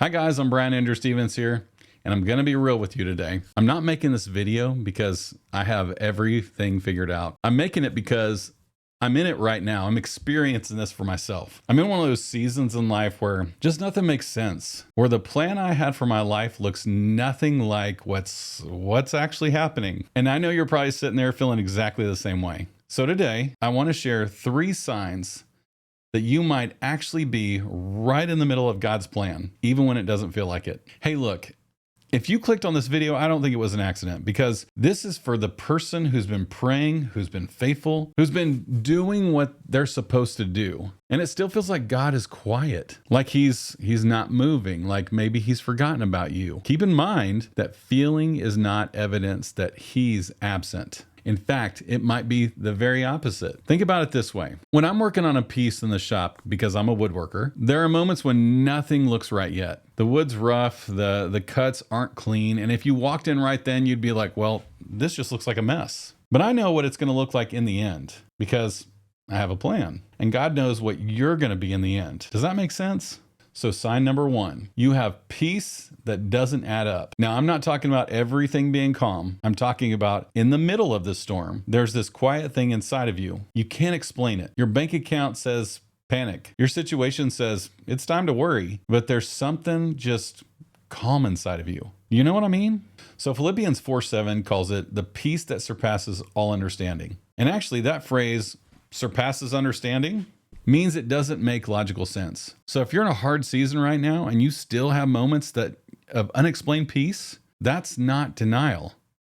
Hi guys, I'm Brian Andrew Stevens here, and I'm gonna be real with you today. I'm not making this video because I have everything figured out. I'm making it because I'm in it right now. I'm experiencing this for myself. I'm in one of those seasons in life where just nothing makes sense, where the plan I had for my life looks nothing like what's actually happening. And I know you're probably sitting there feeling exactly the same way. So today, I want to share 3 signs that you might actually be right in the middle of God's plan, even when it doesn't feel like it. Hey, look, if you clicked on this video, I don't think it was an accident, because this is for the person who's been praying, who's been faithful, who's been doing what they're supposed to do. And it still feels like God is quiet, like he's not moving, like maybe he's forgotten about you. Keep in mind that feeling is not evidence that he's absent. In fact, it might be the very opposite. Think about it this way. When I'm working on a piece in the shop, because I'm a woodworker, there are moments when nothing looks right yet. The wood's rough, the cuts aren't clean, and if you walked in right then, you'd be like, well, this just looks like a mess. But I know what it's gonna look like in the end, because I have a plan. And God knows what you're gonna be in the end. Does that make sense? So sign number 1, you have peace that doesn't add up. Now, I'm not talking about everything being calm. I'm talking about in the middle of the storm, there's this quiet thing inside of you. You can't explain it. Your bank account says panic. Your situation says it's time to worry, but there's something just calm inside of you. You know what I mean? So Philippians 4:7 calls it the peace that surpasses all understanding. And actually that phrase, surpasses understanding, means it doesn't make logical sense. So if you're in a hard season right now and you still have moments of unexplained peace, that's not denial.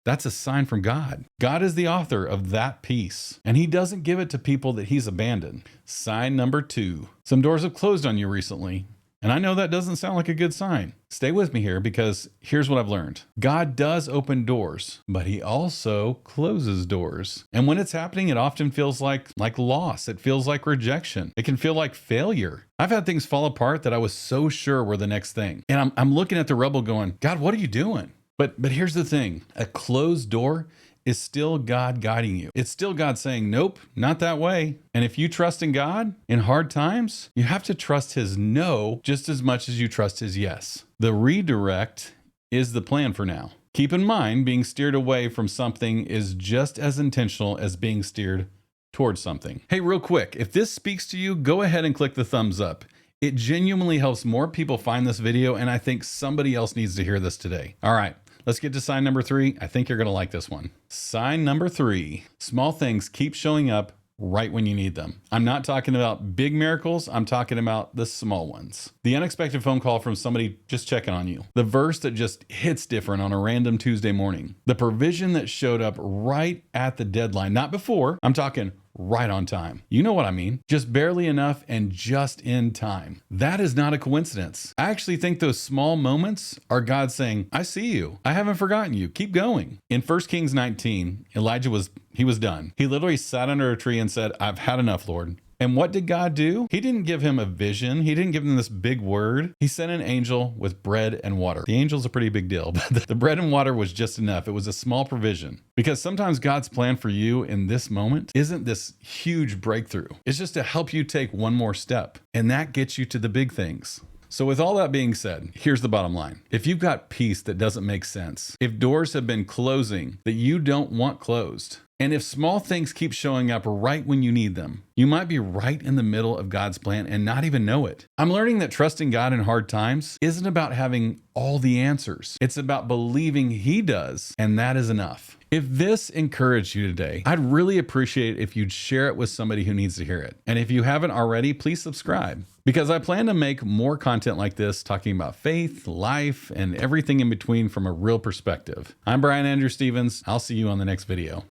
That's a sign from God. God is the author of that peace, and he doesn't give it to people that he's abandoned. Sign number 2, some doors have closed on you recently. And I know that doesn't sound like a good sign. Stay with me here, because here's what I've learned. God does open doors, but he also closes doors. And when it's happening, it often feels like loss. It feels like rejection. It can feel like failure. I've had things fall apart that I was so sure were the next thing. And I'm looking at the rubble going, God, what are you doing? But here's the thing. A closed door is still God guiding you. It's still God saying, nope, not that way. And if you trust in God in hard times, you have to trust his no just as much as you trust his yes. The redirect is the plan for now. Keep in mind, being steered away from something is just as intentional as being steered towards something. Hey, real quick, if this speaks to you, go ahead and click the thumbs up. It genuinely helps more people find this video, and I think somebody else needs to hear this today. All right. Let's get to sign number 3. I think you're going to like this one. Sign number 3, small things keep showing up right when you need them. I'm not talking about big miracles. I'm talking about the small ones. The unexpected phone call from somebody just checking on you. The verse that just hits different on a random Tuesday morning. The provision that showed up right at the deadline, not before. I'm talking right on time. You know what I mean? Just barely enough and just in time. That is not a coincidence. I actually think those small moments are God saying, I see you. I haven't forgotten you. Keep going. In 1 Kings 19, Elijah was done. He literally sat under a tree and said, I've had enough, Lord. And what did God do? He didn't give him a vision. He didn't give him this big word. He sent an angel with bread and water. The angel's a pretty big deal, but the bread and water was just enough. It was a small provision. Because sometimes God's plan for you in this moment isn't this huge breakthrough. It's just to help you take one more step. And that gets you to the big things. So with all that being said, here's the bottom line. If you've got peace that doesn't make sense, if doors have been closing that you don't want closed, and if small things keep showing up right when you need them, you might be right in the middle of God's plan and not even know it. I'm learning that trusting God in hard times isn't about having all the answers. It's about believing he does, and that is enough. If this encouraged you today, I'd really appreciate if you'd share it with somebody who needs to hear it. And if you haven't already, please subscribe, because I plan to make more content like this, talking about faith, life, and everything in between from a real perspective. I'm Brian Andrew Stevens. I'll see you on the next video.